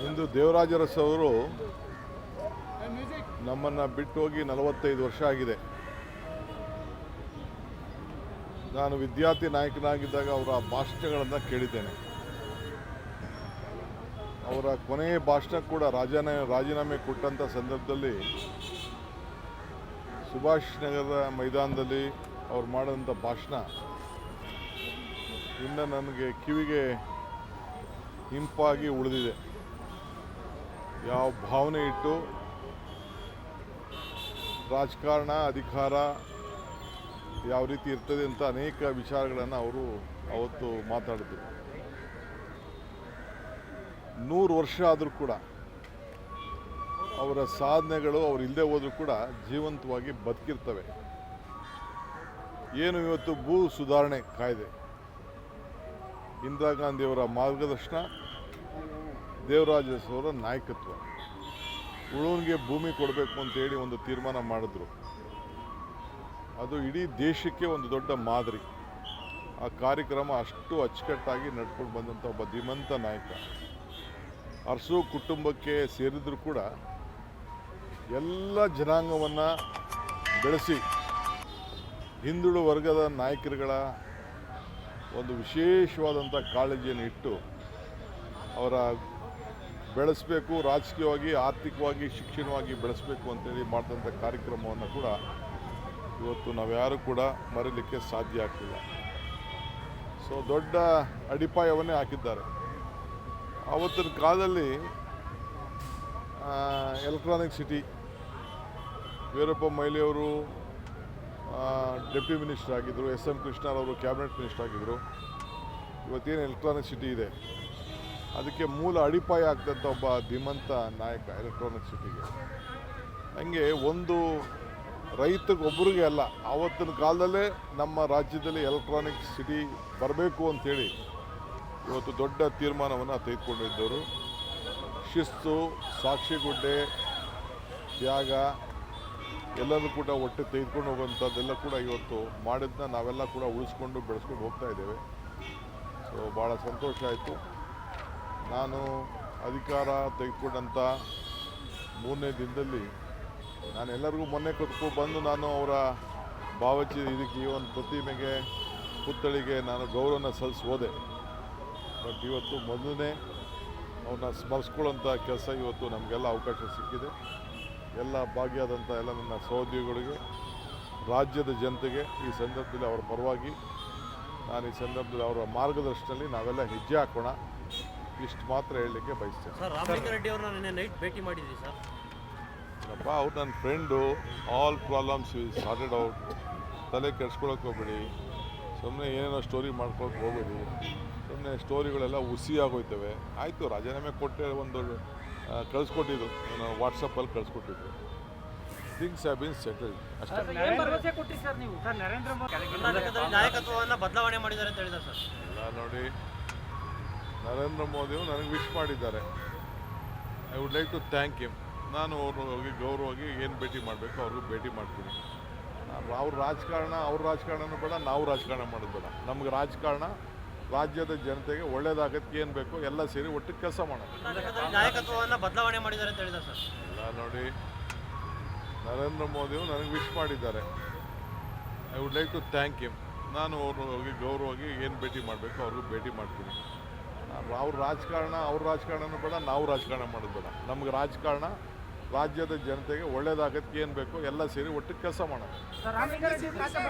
ಇಂದು ದೇವರಾಜ ಅರಸು ಅವರು ನಮ್ಮನ್ನು ಬಿಟ್ಟು ಹೋಗಿ 45 ವರ್ಷ ಆಗಿದೆ. ನಾನು ವಿದ್ಯಾರ್ಥಿ ನಾಯಕನಾಗಿದ್ದಾಗ ಅವರ ಭಾಷಣಗಳನ್ನು ಕೇಳಿದ್ದೇನೆ. ಅವರ ಕೊನೆಯ ಭಾಷಣ ಕೂಡ ರಾಜೀನಾಮೆ ಕೊಟ್ಟಂಥ ಸಂದರ್ಭದಲ್ಲಿ ಸುಭಾಷ್ ನಗರದ ಮೈದಾನದಲ್ಲಿ ಅವ್ರು ಮಾಡಿದಂಥ ಭಾಷಣ ಇನ್ನು ನನಗೆ ಕಿವಿಗೆ ಇಂಪಾಗಿ ಉಳಿದಿದೆ. ಯಾವ ಭಾವನೆ ಇಟ್ಟು ರಾಜಕಾರಣ ಅಧಿಕಾರ ಯಾವ ರೀತಿ ಇರ್ತದೆ ಅಂತ ಅನೇಕ ವಿಚಾರಗಳನ್ನು ಅವರು ಅವತ್ತು ಮಾತಾಡಿದ್ರು. 100 ವರ್ಷ ಆದರೂ ಕೂಡ ಅವರ ಸಾಧನೆಗಳು ಅವ್ರು ಇಲ್ಲದೆ ಹೋದರೂ ಕೂಡ ಜೀವಂತವಾಗಿ ಬದುಕಿರ್ತವೆ. ಏನು ಇವತ್ತು ಭೂ ಸುಧಾರಣೆ ಕಾಯ್ದೆ, ಇಂದಿರಾ ಗಾಂಧಿಯವರ ಮಾರ್ಗದರ್ಶನ, ದೇವರಾಜ ಅರಸು ಅವರ ನಾಯಕತ್ವ, ಉಳುವನಿಗೆ ಭೂಮಿ ಕೊಡಬೇಕು ಅಂತೇಳಿ ಒಂದು ತೀರ್ಮಾನ ಮಾಡಿದ್ರು. ಅದು ಇಡೀ ದೇಶಕ್ಕೆ ಒಂದು ದೊಡ್ಡ ಮಾದರಿ. ಆ ಕಾರ್ಯಕ್ರಮ ಅಷ್ಟು ಅಚ್ಚುಕಟ್ಟಾಗಿ ನಡ್ಕೊಂಡು ಬಂದಂಥ ಒಬ್ಬ ಧೀಮಂತ ನಾಯಕ. ಅರಸು ಕುಟುಂಬಕ್ಕೆ ಸೇರಿದರೂ ಕೂಡ ಎಲ್ಲ ಜನಾಂಗವನ್ನು ಬೆಳೆಸಿ ಹಿಂದುಳು ವರ್ಗದ ನಾಯಕರುಗಳ ಒಂದು ವಿಶೇಷವಾದಂಥ ಕಾಳಜಿಯನ್ನು ಇಟ್ಟು ಅವರ ಬೆಳೆಸಬೇಕು, ರಾಜಕೀಯವಾಗಿ ಆರ್ಥಿಕವಾಗಿ ಶಿಕ್ಷಣವಾಗಿ ಬೆಳೆಸಬೇಕು ಅಂತೇಳಿ ಮಾಡಿದಂಥ ಕಾರ್ಯಕ್ರಮವನ್ನು ಕೂಡ ಇವತ್ತು ನಾವ್ಯಾರೂ ಕೂಡ ಮರೀಲಿಕ್ಕೆ ಸಾಧ್ಯ ಆಗ್ತಿಲ್ಲ. ಸೊ ದೊಡ್ಡ ಅಡಿಪಾಯವನ್ನೇ ಹಾಕಿದ್ದಾರೆ. ಆವತ್ತಿನ ಕಾಲದಲ್ಲಿ ಎಲೆಕ್ಟ್ರಾನಿಕ್ ಸಿಟಿ, ವೀರಪ್ಪ ಮೊಯ್ಲಿಯವರು ಡೆಪ್ಟಿ ಮಿನಿಸ್ಟರ್ ಆಗಿದ್ದರು, ಎಸ್.ಎಂ. ಕೃಷ್ಣರವರು ಕ್ಯಾಬಿನೆಟ್ ಮಿನಿಸ್ಟರ್ ಆಗಿದ್ದರು. ಇವತ್ತೇನು ಎಲೆಕ್ಟ್ರಾನಿಕ್ ಸಿಟಿ ಇದೆ ಅದಕ್ಕೆ ಮೂಲ ಅಡಿಪಾಯ ಆಗ್ತಂಥ ಒಬ್ಬ ಧೀಮಂತ ನಾಯಕ ಎಲೆಕ್ಟ್ರಾನಿಕ್ ಸಿಟಿಗೆ. ಹಂಗೆ ಒಂದು ರೈತಗೊಬ್ಬರಿಗೆ ಅಲ್ಲ, ಆವತ್ತಿನ ಕಾಲದಲ್ಲೇ ನಮ್ಮ ರಾಜ್ಯದಲ್ಲಿ ಎಲೆಕ್ಟ್ರಾನಿಕ್ ಸಿಟಿ ಬರಬೇಕು ಅಂಥೇಳಿ ಇವತ್ತು ದೊಡ್ಡ ತೀರ್ಮಾನವನ್ನು ತೆಗೆದುಕೊಂಡಿದ್ದವರು. ಶಿಸ್ತು, ಸಾಕ್ಷಿಗುಡ್ಡೆ, ತ್ಯಾಗ ಎಲ್ಲರೂ ಕೂಡ ಒಟ್ಟು ತೆಗೆದುಕೊಂಡು ಹೋಗುವಂಥದ್ದೆಲ್ಲ ಕೂಡ ಇವತ್ತು ಮಾಡಿದ್ದನ್ನ ನಾವೆಲ್ಲ ಕೂಡ ಉಳಿಸ್ಕೊಂಡು ಬೆಳೆಸ್ಕೊಂಡು ಹೋಗ್ತಾ ಇದ್ದೇವೆ. ಸೊ ಭಾಳ ಸಂತೋಷ ಆಯಿತು. ನಾನು ಅಧಿಕಾರ ತೆಗೆದುಕೊಂಡಂಥ 3ನೇ ದಿನದಲ್ಲಿ ನಾನು ಎಲ್ಲರಿಗೂ ಮೊನ್ನೆ ಕತ್ಕೊಂಡು ಬಂದು ನಾನು ಅವರ ಇದಕ್ಕೆ ಈ ಒಂದು ಪ್ರತಿಮೆಗೆ, ಪುತ್ಥಳಿಗೆ ನಾನು ಗೌರವನ ಸಲ್ಲಿಸಿ ಹೋದೆ. ಬಟ್ ಇವತ್ತು ಮೊದಲನೇ ಅವ್ರನ್ನ ಸ್ಮರಿಸ್ಕೊಳ್ಳೋಂಥ ಕೆಲಸ ಇವತ್ತು ನಮಗೆಲ್ಲ ಅವಕಾಶ ಸಿಕ್ಕಿದೆ. ಎಲ್ಲ ಭಾಗಿಯಾದಂಥ ಎಲ್ಲ ನನ್ನ ಸಹೋದ್ಯೋಗಿಗಳಿಗೆ, ರಾಜ್ಯದ ಜನತೆಗೆ ಈ ಸಂದರ್ಭದಲ್ಲಿ ಅವರ ಪರವಾಗಿ ನಾನು ಈ ಸಂದರ್ಭದಲ್ಲಿ ಅವರ ಮಾರ್ಗದರ್ಶನದಲ್ಲಿ ನಾವೆಲ್ಲ ಹೆಜ್ಜೆ ಹಾಕೋಣ, ಇಷ್ಟು ಮಾತ್ರ ಹೇಳಲಿಕ್ಕೆ ಬಯಸ್ತೇನೆ. ಸರ್, ರಾಮಲಿಂಗ ರೆಡ್ಡಿ ಅವ್ರನ್ನ ನಿನ್ನೆ ನೈಟ್ ಭೇಟಿ ಮಾಡಿದ್ರಿ ಸರ್? ಅಪ್ಪ, ಅವ್ರು ನನ್ನ friend. All problems sorted out. ತಲೆ ಕೆಡ್ಸ್ಕೊಳಕ್ಕೆ ಹೋಗ್ಬೇಡಿ, ಸುಮ್ಮನೆ ಏನೇನೋ ಸ್ಟೋರಿ ಮಾಡ್ಕೊಳಕ್ಕೆ ಹೋಗ್ಬೇಡಿ. ಸುಮ್ಮನೆ ಸ್ಟೋರಿಗಳೆಲ್ಲ ಹುಸಿ ಆಗೋಯ್ತವೆ. ಆಯಿತು, ರಾಜೀನಾಮೆ ಕೊಟ್ಟೆ ಒಂದು ಕಳಿಸ್ಕೊಟ್ಟಿದ್ದು, ನಾನು ವಾಟ್ಸಪ್ಪಲ್ಲಿ ಕಳಿಸ್ಕೊಟ್ಟಿದ್ದು. ಥಿಂಗ್ಸ್ ಹ್ಯಾವ್ ಬೀನ್ ಸೆಟಲ್ಡ್ ಅಷ್ಟೇ. ನಾಯಕತ್ವವನ್ನು ಬದಲಾವಣೆ ಮಾಡಿದ್ದಾರೆ ಅಂತ ಹೇಳಿದ್ದಾರೆ ಸರ್. ಎಲ್ಲ ನೋಡಿ, ನರೇಂದ್ರ ಮೋದಿಯವರು ನನಗೆ ವಿಶ್ ಮಾಡಿದ್ದಾರೆ. I would like to thank him. ನಾನು ಅವ್ರಿಗೆ ಗೌರವವಾಗಿ ಏನು ಭೇಟಿ ಮಾಡಬೇಕು ಅವ್ರಿಗೂ ಭೇಟಿ ಮಾಡ್ತೀನಿ. ಅವ್ರ ರಾಜಕಾರಣನೂ ಬೇಡ, ನಾವು ರಾಜಕಾರಣ ಮಾಡೋದು ಬೇಡ. ನಮ್ಗೆ ರಾಜಕಾರಣ ರಾಜ್ಯದ ಜನತೆಗೆ ಒಳ್ಳೇದಾಗಕ್ಕೆ ಏನು ಬೇಕೋ ಎಲ್ಲ ಸೇರಿ ಒಟ್ಟಿಗೆ ಕೆಲಸ ಮಾಡೋಣ. ನಾಯಕತ್ವವನ್ನು ಬದಲಾವಣೆ ಮಾಡಿದ್ದಾರೆ ಅಂತ ಹೇಳಿದ್ದಾರೆ ಸರ್. ಎಲ್ಲ ನೋಡಿ, ನರೇಂದ್ರ ಮೋದಿಯವರು ನನಗೆ ವಿಶ್ ಮಾಡಿದ್ದಾರೆ. I would like to thank him. ನಾನು ಅವ್ರಿಗೆ ಗೌರವವಾಗಿ ಏನು ಭೇಟಿ ಮಾಡಬೇಕು ಅವ್ರಿಗೂ ಭೇಟಿ ಮಾಡ್ತೀನಿ. ಅವ್ರ ರಾಜಕಾರಣನೂ ಬೇಡ, ನಾವು ರಾಜಕಾರಣ ಮಾಡೋದು ಬೇಡ. ನಮ್ಗೆ ರಾಜಕಾರಣ ರಾಜ್ಯದ ಜನತೆಗೆ ಒಳ್ಳೇದಾಗಕ್ಕೆ ಏನು ಬೇಕೋ ಎಲ್ಲ ಸೇರಿ ಒಟ್ಟಿಗೆ ಕೆಲಸ ಮಾಡೋಣ.